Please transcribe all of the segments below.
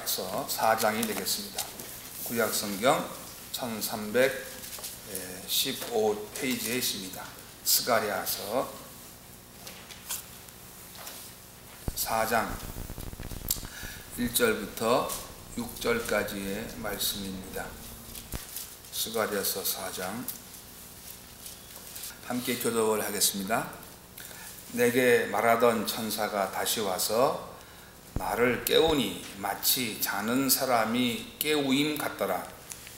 4장이 되겠습니다. 구약성경 1315페이지에 있습니다. 스가랴서 4장 1절부터 6절까지의 말씀입니다. 스가랴서 4장 함께 교독을 하겠습니다. 내게 말하던 천사가 다시 와서 나를 깨우니 마치 자는 사람이 깨우임 같더라.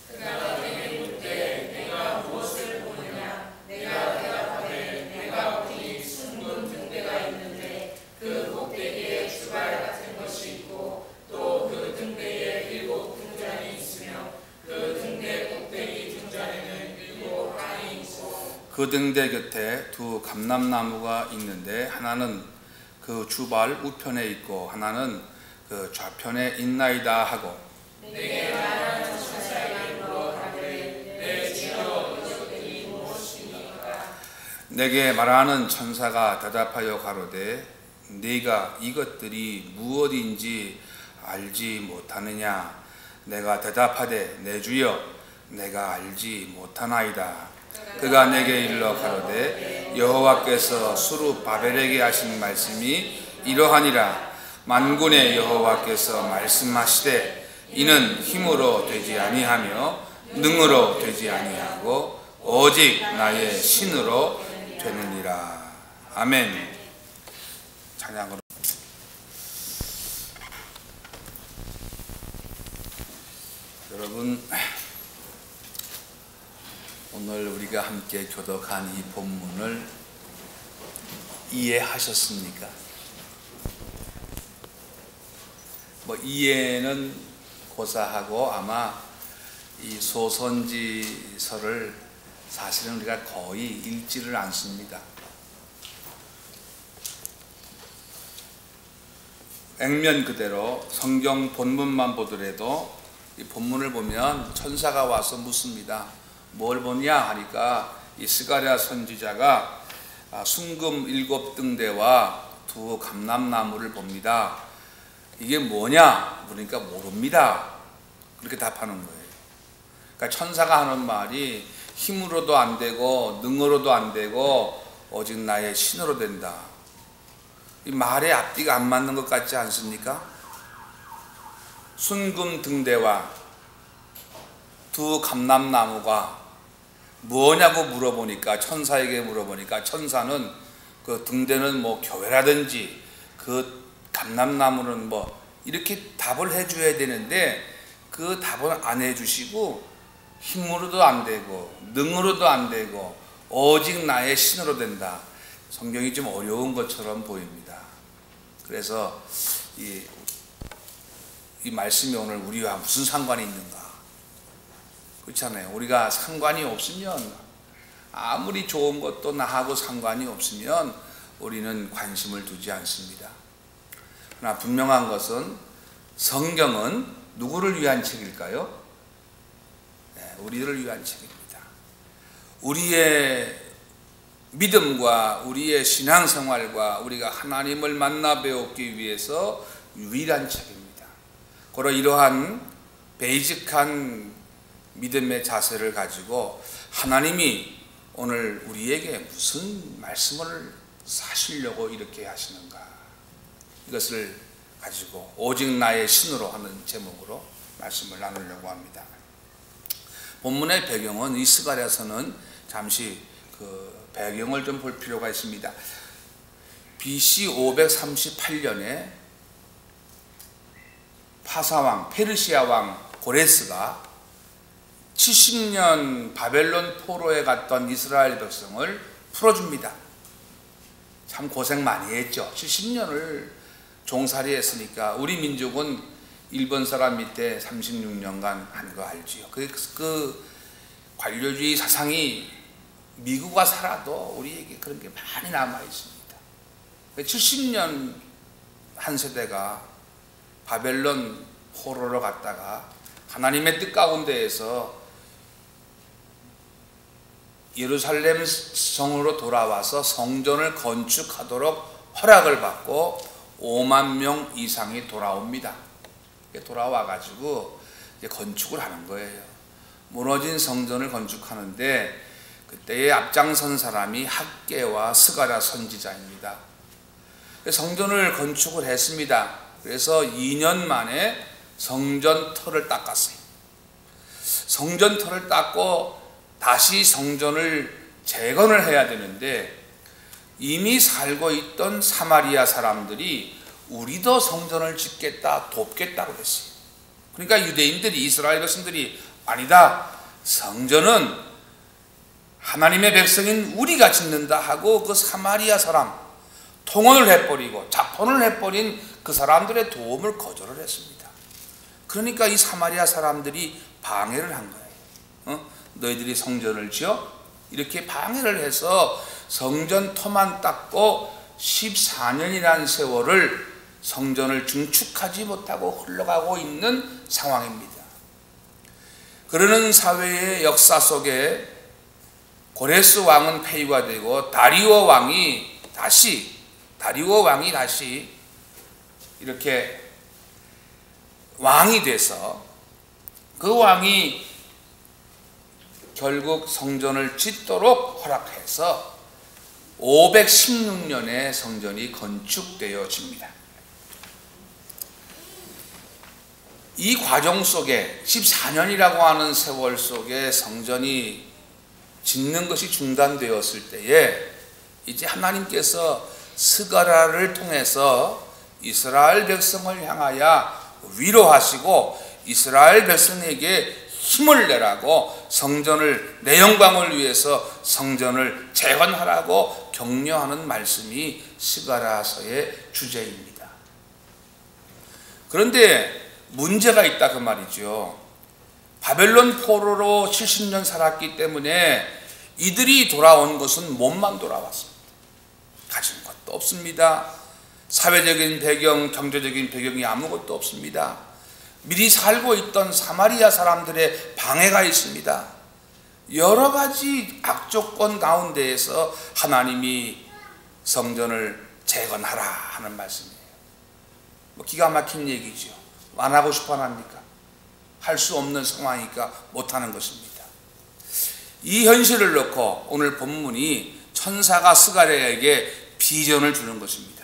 그가 내게 묻되 내가 무엇을 보느냐. 내가 대답하되 내가 보니 숭근 등대가 있는데 그 꼭대기에 주발 같은 것이 있고 또 그 등대에 7 등잔이 있으며 그 등대 꼭대기 등잔에는 7 땅이 있고 그 등대 곁에 2 감람나무가 있는데 하나는 그 주발 우편에 있고 하나는 그 좌편에 있나이다 하고 내게 말하는 천사에게 물어가되 내 주여 이것들이 무엇입니까? 내게 말하는 천사가 대답하여 가로되 네가 이것들이 무엇인지 알지 못하느냐. 내가 대답하되 내 주여 내가 알지 못하나이다. 그가 내게 일러 가로되 여호와께서 수르바벨에게 하신 말씀이 이러하니라. 만군의 여호와께서 말씀하시되 이는 힘으로 되지 아니하며 능으로 되지 아니하고 오직 나의 신으로 되느니라. 아멘. 찬양으로. 여러분, 오늘 우리가 함께 교독한 이 본문을 이해하셨습니까? 이해는 고사하고 아마 이 소선지서를 사실은 우리가 거의 읽지를 않습니다. 액면 그대로 성경 본문만 보더라도 이 본문을 보면 천사가 와서 묻습니다. 뭘 보냐 하니까 이 스가랴 선지자가 순금 7 등대와 2 감람나무를 봅니다. 이게 뭐냐 물으니까 모릅니다. 그렇게 답하는 거예요. 그러니까 천사가 하는 말이 힘으로도 안 되고 능으로도 안 되고 오직 나의 신으로 된다. 이 말의 앞뒤가 안 맞는 것 같지 않습니까? 순금 등대와 2 감람나무가 뭐냐고 물어보니까 천사에게 물어보니까 천사는 그 등대는 뭐 교회라든지 그 감람나무는 뭐 이렇게 답을 해줘야 되는데 그 답은 안 해주시고 힘으로도 안 되고 능으로도 안 되고 오직 나의 신으로 된다. 성경이 좀 어려운 것처럼 보입니다. 그래서 이 말씀이 오늘 우리와 무슨 상관이 있는가? 그렇잖아요. 우리가 상관이 없으면 아무리 좋은 것도 나하고 상관이 없으면 우리는 관심을 두지 않습니다. 그러나 분명한 것은 성경은 누구를 위한 책일까요? 네, 우리를 위한 책입니다. 우리의 믿음과 우리의 신앙생활과 우리가 하나님을 만나 배우기 위해서 유일한 책입니다. 그러 이러한 베이직한 믿음의 자세를 가지고 하나님이 오늘 우리에게 무슨 말씀을 하시려고 이렇게 하시는가, 이것을 가지고 오직 나의 신으로 하는 제목으로 말씀을 나누려고 합니다. 본문의 배경은 이 스가랴서는 잠시 그 배경을 좀 볼 필요가 있습니다. BC 538년에 파사왕 페르시아 왕 고레스가 70년 바벨론 포로에 갔던 이스라엘 백성을 풀어줍니다. 참 고생 많이 했죠. 70년을 종살이 했으니까. 우리 민족은 일본 사람 밑에 36년간 한 거 알지요. 그 관료주의 사상이 미국과 살아도 우리에게 그런 게 많이 남아 있습니다. 70년 한 세대가 바벨론 포로로 갔다가 하나님의 뜻 가운데에서 예루살렘 성으로 돌아와서 성전을 건축하도록 허락을 받고 5만 명 이상이 돌아옵니다. 돌아와가지고 이제 건축을 하는 거예요. 무너진 성전을 건축하는데 그때의 앞장선 사람이 학개와 스가랴 선지자입니다. 성전을 건축을 했습니다. 그래서 2년 만에 성전 터를 닦았어요. 성전 터를 닦고 다시 성전을 재건을 해야 되는데 이미 살고 있던 사마리아 사람들이 우리도 성전을 짓겠다, 돕겠다고 했어요. 그러니까 유대인들이, 이스라엘 백성들이 아니다, 성전은 하나님의 백성인 우리가 짓는다 하고 그 사마리아 사람 통혼을 해버리고 자pon을 해버린 그 사람들의 도움을 거절을 했습니다. 그러니까 이 사마리아 사람들이 방해를 한 거예요. 너희들이 성전을 지어? 이렇게 방해를 해서 성전 터만 닦고 14년이라는 세월을 성전을 증축하지 못하고 흘러가고 있는 상황입니다. 그러는 사회의 역사 속에 고레스 왕은 폐위가 되고 다리오 왕이 다시 이렇게 왕이 돼서 그 왕이 결국 성전을 짓도록 허락해서 516년에 성전이 건축되어집니다. 이 과정 속에 14년이라고 하는 세월 속에 성전이 짓는 것이 중단되었을 때에 이제 하나님께서 스가랴를 통해서 이스라엘 백성을 향하여 위로하시고 이스라엘 백성에게 힘을 내라고 성전을, 내 영광을 위해서 성전을 재건하라고 격려하는 말씀이 스가랴서의 주제입니다. 그런데 문제가 있다 그 말이죠. 바벨론 포로로 70년 살았기 때문에 이들이 돌아온 것은 몸만 돌아왔습니다. 가진 것도 없습니다. 사회적인 배경, 경제적인 배경이 아무것도 없습니다. 미리 살고 있던 사마리아 사람들의 방해가 있습니다. 여러 가지 악조건 가운데에서 하나님이 성전을 재건하라 하는 말씀이에요. 기가 막힌 얘기죠. 안 하고 싶어 합니까? 할 수 없는 상황이니까 못하는 것입니다. 이 현실을 놓고 오늘 본문이 천사가 스가랴에게 비전을 주는 것입니다.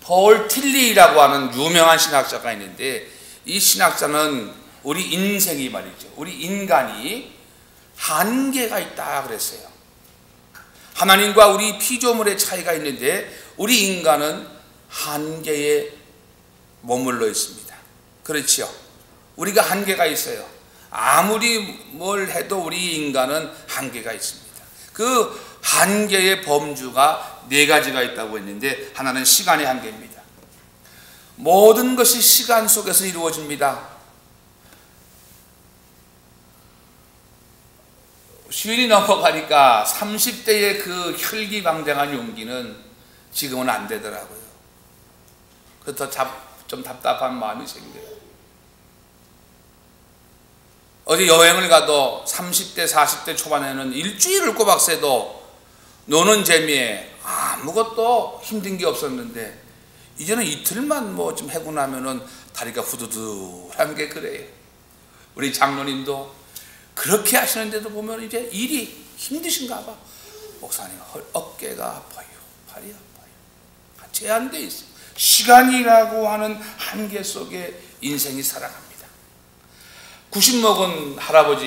폴 틸리라고 하는 유명한 신학자가 있는데 이 신학자는 우리 인생이 말이죠. 우리 인간이 한계가 있다 그랬어요. 하나님과 우리 피조물의 차이가 있는데 우리 인간은 한계에 머물러 있습니다. 그렇죠? 우리가 한계가 있어요. 아무리 뭘 해도 우리 인간은 한계가 있습니다. 그 한계의 범주가 4가지가 있다고 했는데 하나는 시간의 한계입니다. 모든 것이 시간 속에서 이루어집니다. 시간이 넘어가니까 30대의 그 혈기방장한 용기는 지금은 안 되더라고요. 그래서 좀 답답한 마음이 생겨요. 어디 여행을 가도 30대, 40대 초반에는 일주일을 꼬박 새도 노는 재미에 아무것도 힘든 게 없었는데 이제는 이틀만 뭐 좀 해고 나면은 다리가 후두두한 게 그래요. 우리 장로님도 그렇게 하시는데도 보면 이제 일이 힘드신가 봐. 목사님 어깨가 아파요, 팔이 아파요. 제한돼 있어요. 시간이라고 하는 한계 속에 인생이 살아갑니다. 90 먹은 할아버지